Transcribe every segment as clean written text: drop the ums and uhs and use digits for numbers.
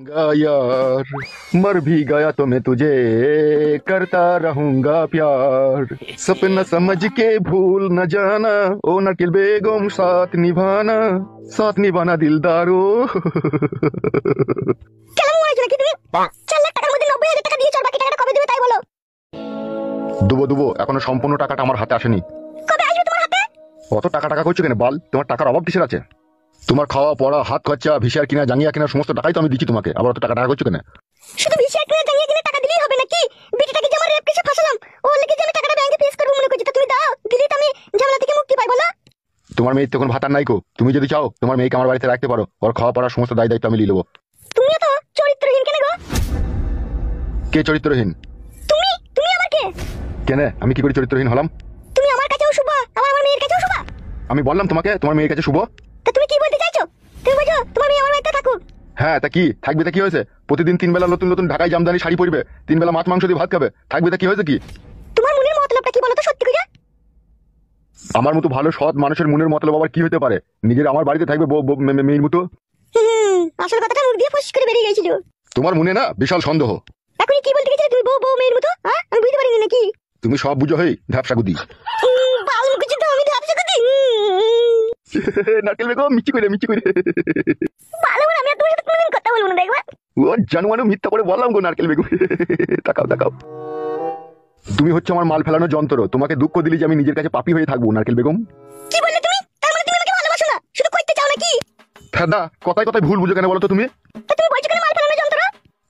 रहूंगा यार, मर भी गया तो मैं तुझे करता रहूंगा प्यार, सपना समझ के भूल न जाना, ओ नकील बेगम साथ निभाना दिलदारो। দুবো দুবো, এখনো সম্পূর্ণ টাকাটা আমার হাতে আসেনি। অত টাকা টাকা করছো কেন বাল? তোমার টাকার অভাব কিসের আছে? তোমার খাওয়া পড়া, হাত খরচা, ভিসার কিনা, জাঙ্গিয়া কিনা, সমস্ত টাকাই তো আমি দিচ্ছি তোমাকে, আবার অত টাকা টাকা করছো কেন? শুধু ভিসা কিনা জাঙ্গিয়া কিনা টাকা দিলেই হবে নাকি? বিটিটাকে যে আমার রেপ কেসে ফাঁসালাম, ও লেগে যে আমি টাকাটা ব্যাংকে ফেস করব মনে করছি, তা তুমি দাও, দিলে তো আমি ঝামেলা থেকে মুক্তি পাই। বলো তোমার মেয়ে তখন ভাতার নাই কো, তুমি যদি চাও তোমার মেয়েকে আমার বাড়িতে রাখতে পারো, ওর খাওয়া পড়ার সমস্ত দায় দায়িত্ব আমি নিয়ে নেবো। তুমি তো চরিত্রহীন কেন গো? কে চরিত্রহীন? তুমি তুমি আমাকে কেন? আমি কি করে চরিত্রহীন হলাম? তুমি আমার কাছেও শুভ, আমার মেয়ের কাছেও শুভ। আমি বললাম তোমাকে তোমার মেয়ের কাছে শুভ। তা তুমি কি বলতে চাইছো? তুমি বলছো তোমার মেয়ে আমার বাড়িতে থাকুক। হ্যাঁ, তা কি থাকবে? তা কি হয়েছে? প্রতিদিন 3 বেলা নতুন নতুন ঢাকায় জামদানি শাড়ি পরবে, 3 বেলা মাছ মাংস দিয়ে ভাত খাবে, থাকবে তা কি হয়েছে? কি তোমার মনের মতলবটা কি বলো তো সত্যি করে? আমার মতো ভালো সৎ মানুষের মনের মতলব আবার কি হতে পারে? নিজের আমার বাড়িতে থাকবে মেয়ের মতো? আসল কথাটা মুখ দিয়ে ফস করে বেরিয়ে গেছিল। তোমার মনে না বিশাল সন্দেহ। এখনই কি বলতে গেছিলে তুমি? বউ মেয়ের মতো? হ্যাঁ, আমি বুঝতে পারিনি নাকি? তুমি সব বুঝো হই ধ্যাপসাগুদি। বাল মুখে তো আমি ধ্যাপসাগুদি। নারকেল বেগম মিচি করে ভালো করে আমি আর তোমার সাথে কোনোদিন কথা বলবো না, দেখবা? ও জানুয়ানো মিথ্যা করে বললাম গো নারকেল বেগম। তাকাও তাকাও, তুমি হচ্ছে আমার মাল ফেলানোর যন্ত্র। তোমাকে দুঃখ দিলি যে আমি নিজের কাছে পাপী হয়ে থাকবো নারকেল বেগম। কি বললে তুমি? তার মানে তুমি আমাকে ভালোবাসো না, শুধু কইতে চাও নাকি? ফেদা, কথায় কথায় ভুল বুঝো কেন বলো তো তুমি? তা তুমি বলছো কেন মাল ফেলানোর যন্ত্র?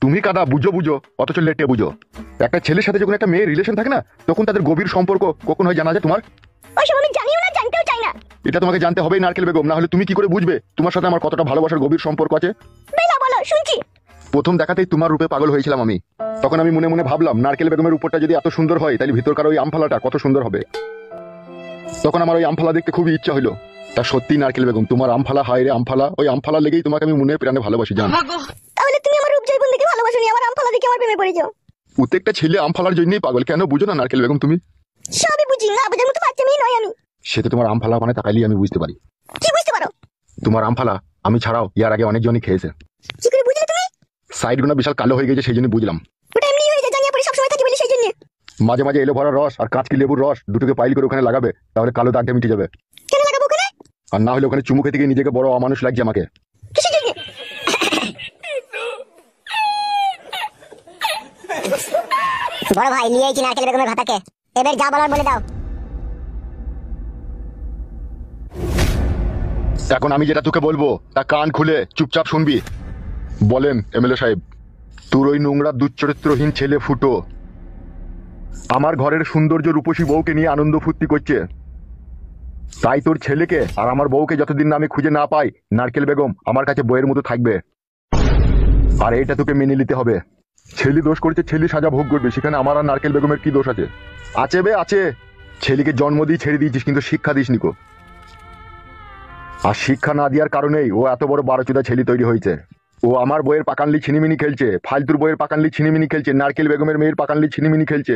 তুমি কাদা বুঝো অথচ লেটে বুঝো। একটা ছেলের সাথে যখন একটা মেয়ের রিলেশন থাকে না, তখন তাদের গভীর সম্পর্ক কখন হয় জানা যায় তোমার? ওইসব আমি জানিও না, জানতেও চাই না। এটা তোমাকে জানতে হবেই নারকেল বেগম, না হলে তুমি কি করে বুঝবে তোমার সাথে আমার কতটা ভালোবাসার গভীর সম্পর্ক আছে? বেলা বলো, শুনছি। প্রথম দেখাতেই তোমার রূপে পাগল হয়েছিলাম আমি। তখন আমি মনে মনে ভাবলাম নারকেল বেগমের উপরটা যদি এত সুন্দর হয় তাহলে ভিতরকার ওই আমফালাটা কত সুন্দর হবে। তখন আমার ওই আমফালা দেখতে খুবই ইচ্ছা হলো। তা সত্যি নারকেল বেগম, তোমার আমফালা, হায় রে আমফালা, ওই আমফালা লেগেই তোমাকে আমি মনে প্রাণে ভালোবাসি জান। তাহলে তুমি আমার রূপ জৈবন দেখে ভালোবাসোনি, আমার আমফালা দেখে আমার প্রেমে পড়েছো। প্রত্যেকটা ছেলে আমফালার জন্যই পাগল, কেন বুঝো না নারকেল বেগম তুমি? সবই বুঝি, না বোঝার মতো বাচ্চা মেয়ে নয় আমি। সে তো তোমার আমফালা মানে তাকাইলেই আমি বুঝতে পারি। কি বুঝতে পারো? তোমার আমফালা আমি ছাড়াও ইয়ার আগে অনেকজনই খেয়েছে। কি করে বুঝলে তুমি? সাইড গুলো বিশাল কালো হয়ে গেছে, সেই জন্য বুঝলাম। ওটা এমনি হয়ে যায়, জাঙ্গিয়া পরে সবসময় থাকি বলি সেই জন্য। মাঝে মাঝে এলো ভরা রস আর কাঁচকি লেবুর রস দুটোকে পাইল করে ওখানে লাগাবে, তাহলে কালো দাগটা মিটে যাবে। কেন লাগাবো ওখানে? আর না হলে ওখানে চুমু খেতে গিয়ে নিজেকে বড় অমানুষ লাগছে আমাকে। কিসের জন্য? বড় ভাই নিয়ে আইছি নারকেল বেগমের ভাতাকে, এবার যা বলার বলে দাও। এখন আমি যেটা তোকে বলবো তা কান খুলে চুপচাপ শুনবি। বলেন এমএলএ সাহেব। তোর ওই নোংরা দুশ্চরিত্রহীন ছেলে ফুটো আমার ঘরের সৌন্দর্য রূপসী বউকে নিয়ে আনন্দ ফুর্তি করছে, তাই তোর ছেলেকে আর আমার বউকে যতদিন না আমি খুঁজে না পাই, নারকেল বেগম আমার কাছে বইয়ের মতো থাকবে। আর এটা তোকে মেনে নিতে হবে। ছেলে দোষ করেছে, ছেলে সাজা ভোগ করবে, সেখানে আমার আর নারকেল বেগমের কি দোষ আছে? আছে বে আছে। ছেলেকে জন্ম দিয়ে ছেড়ে দিয়েছিস কিন্তু শিক্ষা দিস নিকো। আর শিক্ষা না দেওয়ার কারণেই ও এত বড় বারোচুদা ছেলে তৈরি হয়েছে। ও আমার বইয়ের পাকানলি ছিনিমিনি খেলছে, ফালতুর বইয়ের পাকানলি ছিনিমিনি খেলছে, নারকেল বেগমের মেয়ের পাকানলি ছিনিমিনি খেলছে।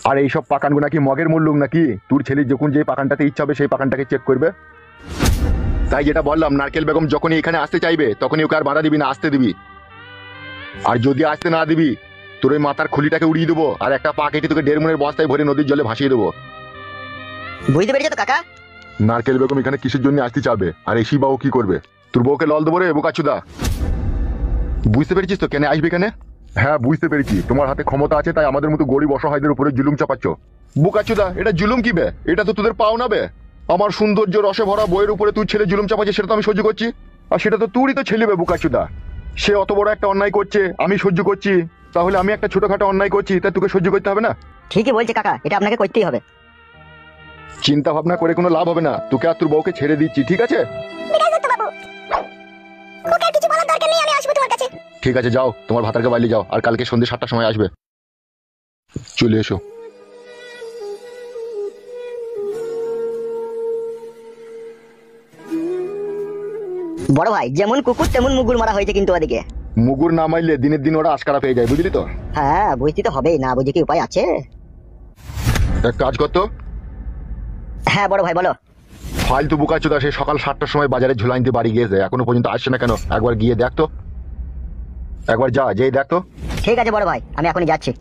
আর এইসব পাকানগু নাকি মগের মূল্য নাকি? তোর ছেলে যখন যে পাকানটাতে ইচ্ছা হবে সেই পাকানটাকে চেক করবে। তাই যেটা বললাম, নারকেল বেগম যখনই এখানে আসতে চাইবে তখনই ওকে আর বাধা দিবি না, আসতে দিবি। আর যদি আসতে না দিবি তোর ওই মাথার খুলিটাকে উড়িয়ে দেবো আর একটা পা কেটে তোকে 1.5 মনের বস্তায় ভরে নদীর জলে ভাসিয়ে দেবো। বুঝতে পেরেছো তো কাকা? নারকেল বেগম এখানে কিসের জন্য আসতে চাবে আর এসি বাবু কি করবে? তোর বউকে লল দেবো রে বোকাচুদা। বুঝতে পেরেছিস তো কেন আসবে এখানে? হ্যাঁ বুঝতে পেরেছি, তোমার হাতে ক্ষমতা আছে তাই আমাদের মতো গরিব অসহায়দের উপরে জুলুম চাপাচ্ছ। বোকাচুদা, এটা জুলুম কি বে? এটা তো তোদের পাও না বে। আমার সৌন্দর্য রসে ভরা বইয়ের উপরে তুই ছেলে জুলুম চাপাচ্ছে, সেটা তো আমি সহ্য করছি। আর সেটা তো তুই তো ছেলে বে বোকাচুদা। সে অত বড় একটা অন্যায় করছে, আমি সহ্য করছি, তাহলে আমি একটা ছোটখাটো অন্যায় করছি তা তোকে সহ্য করতে হবে না? ঠিকই বলছে কাকা, এটা আপনাকে করতেই হবে। চিন্তা ভাবনা করে কোনো লাভ হবে না, তোকে আর তোর বউকে ছেড়ে দিচ্ছি, ঠিক আছে? ঠিক আছে যাও, তোমার ভাতারকে বাইরে যাও, আর কালকে সন্ধ্যে 7টার সময় আসবে। চলে এসো। বড় ভাই যেমন কুকুর তেমন মুগুর মারা হয়েছে কিন্তু ওদিকে। মুগুর না মারলে দিনের দিন ওরা আশকারা পেয়ে যায়, বুঝলি তো? হ্যাঁ বুঝতে তো হবেই, না বুঝে কি উপায় আছে? এক কাজ করতো। হ্যাঁ বড় ভাই বলো। ফালতু বোকাচোদা সে সকাল 7টার সময় বাজারে ঝুলাইতে বাড়ি গিয়েছে, এখনো পর্যন্ত আসছে না কেন? একবার গিয়ে দেখতো। একবার যা যেই দেখ তো। ঠিক আছে বড় ভাই, আমি এখনই যাচ্ছি।